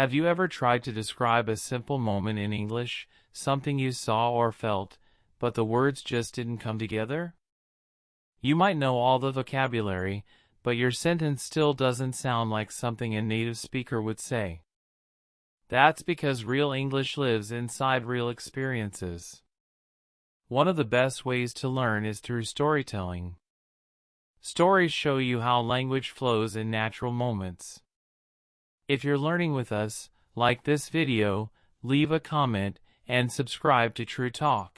Have you ever tried to describe a simple moment in English, something you saw or felt, but the words just didn't come together? You might know all the vocabulary, but your sentence still doesn't sound like something a native speaker would say. That's because real English lives inside real experiences. One of the best ways to learn is through storytelling. Stories show you how language flows in natural moments. If you're learning with us, like this video, leave a comment, and subscribe to TrueTalk.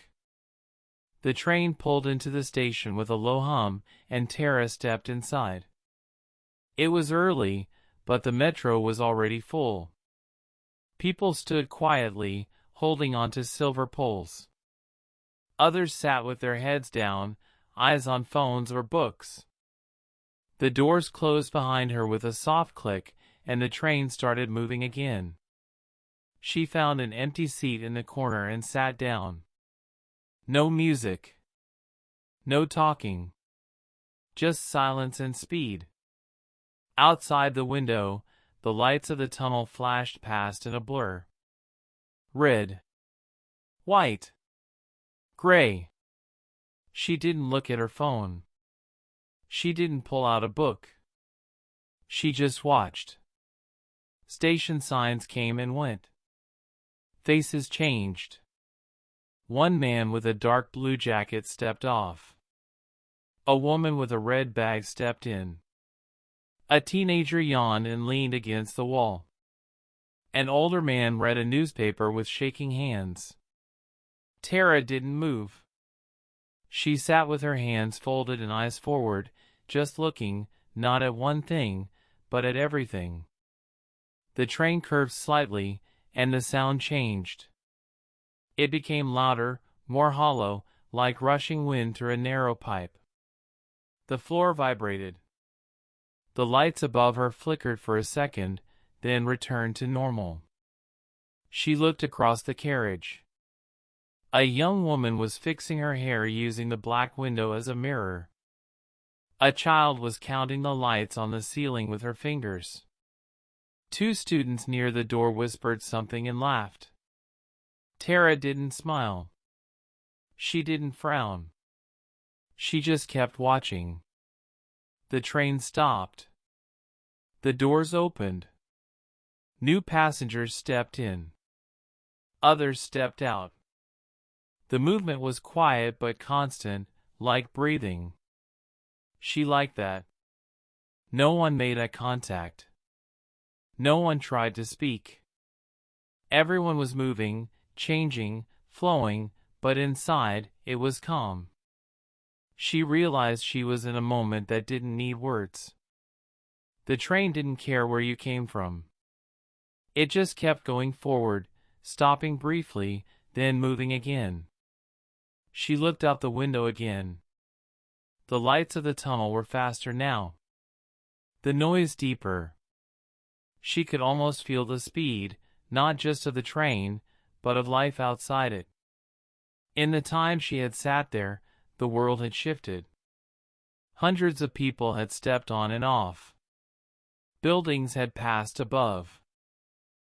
The train pulled into the station with a low hum, and Tara stepped inside. It was early, but the metro was already full. People stood quietly, holding onto silver poles. Others sat with their heads down, eyes on phones or books. The doors closed behind her with a soft click, and the train started moving again. She found an empty seat in the corner and sat down. No music. No talking. Just silence and speed. Outside the window, the lights of the tunnel flashed past in a blur. Red. White. Gray. She didn't look at her phone. She didn't pull out a book. She just watched. Station signs came and went. Faces changed. One man with a dark blue jacket stepped off. A woman with a red bag stepped in. A teenager yawned and leaned against the wall. An older man read a newspaper with shaking hands. Tara didn't move. She sat with her hands folded and eyes forward, just looking, not at one thing, but at everything. The train curved slightly, and the sound changed. It became louder, more hollow, like rushing wind through a narrow pipe. The floor vibrated. The lights above her flickered for a second, then returned to normal. She looked across the carriage. A young woman was fixing her hair using the black window as a mirror. A child was counting the lights on the ceiling with her fingers. Two students near the door whispered something and laughed. Tara didn't smile. She didn't frown. She just kept watching. The train stopped. The doors opened. New passengers stepped in. Others stepped out. The movement was quiet but constant, like breathing. She liked that. No one made eye contact. No one tried to speak. Everyone was moving, changing, flowing, but inside, it was calm. She realized she was in a moment that didn't need words. The train didn't care where you came from. It just kept going forward, stopping briefly, then moving again. She looked out the window again. The lights of the tunnel were faster now. The noise deeper. She could almost feel the speed, not just of the train, but of life outside it. In the time she had sat there, the world had shifted. Hundreds of people had stepped on and off. Buildings had passed above.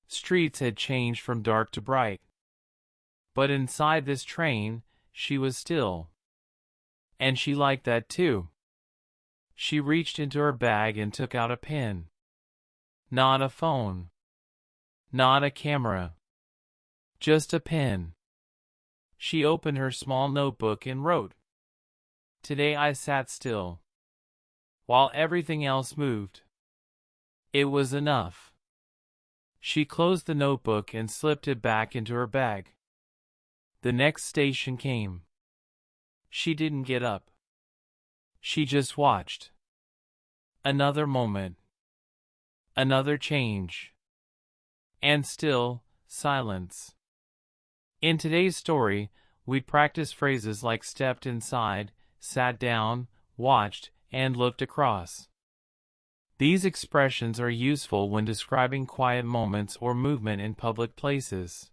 Streets had changed from dark to bright. But inside this train, she was still. And she liked that too. She reached into her bag and took out a pen. Not a phone. Not a camera. Just a pen. She opened her small notebook and wrote. Today I sat still. While everything else moved. It was enough. She closed the notebook and slipped it back into her bag. The next station came. She didn't get up. She just watched. Another moment. Another change. And still, silence. In today's story, we practice phrases like stepped inside, sat down, watched, and looked across. These expressions are useful when describing quiet moments or movement in public places.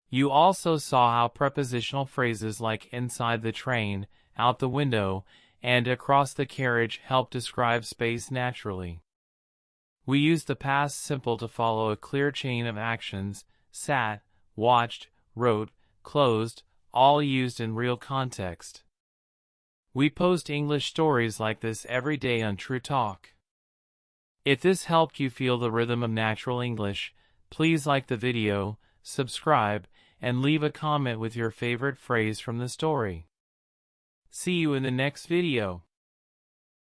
You also saw how prepositional phrases like inside the train, out the window, and across the carriage help describe space naturally. We use the past simple to follow a clear chain of actions: sat, watched, wrote, closed, all used in real context. We post English stories like this every day on TrueTalk. If this helped you feel the rhythm of natural English, please like the video, subscribe, and leave a comment with your favorite phrase from the story. See you in the next video.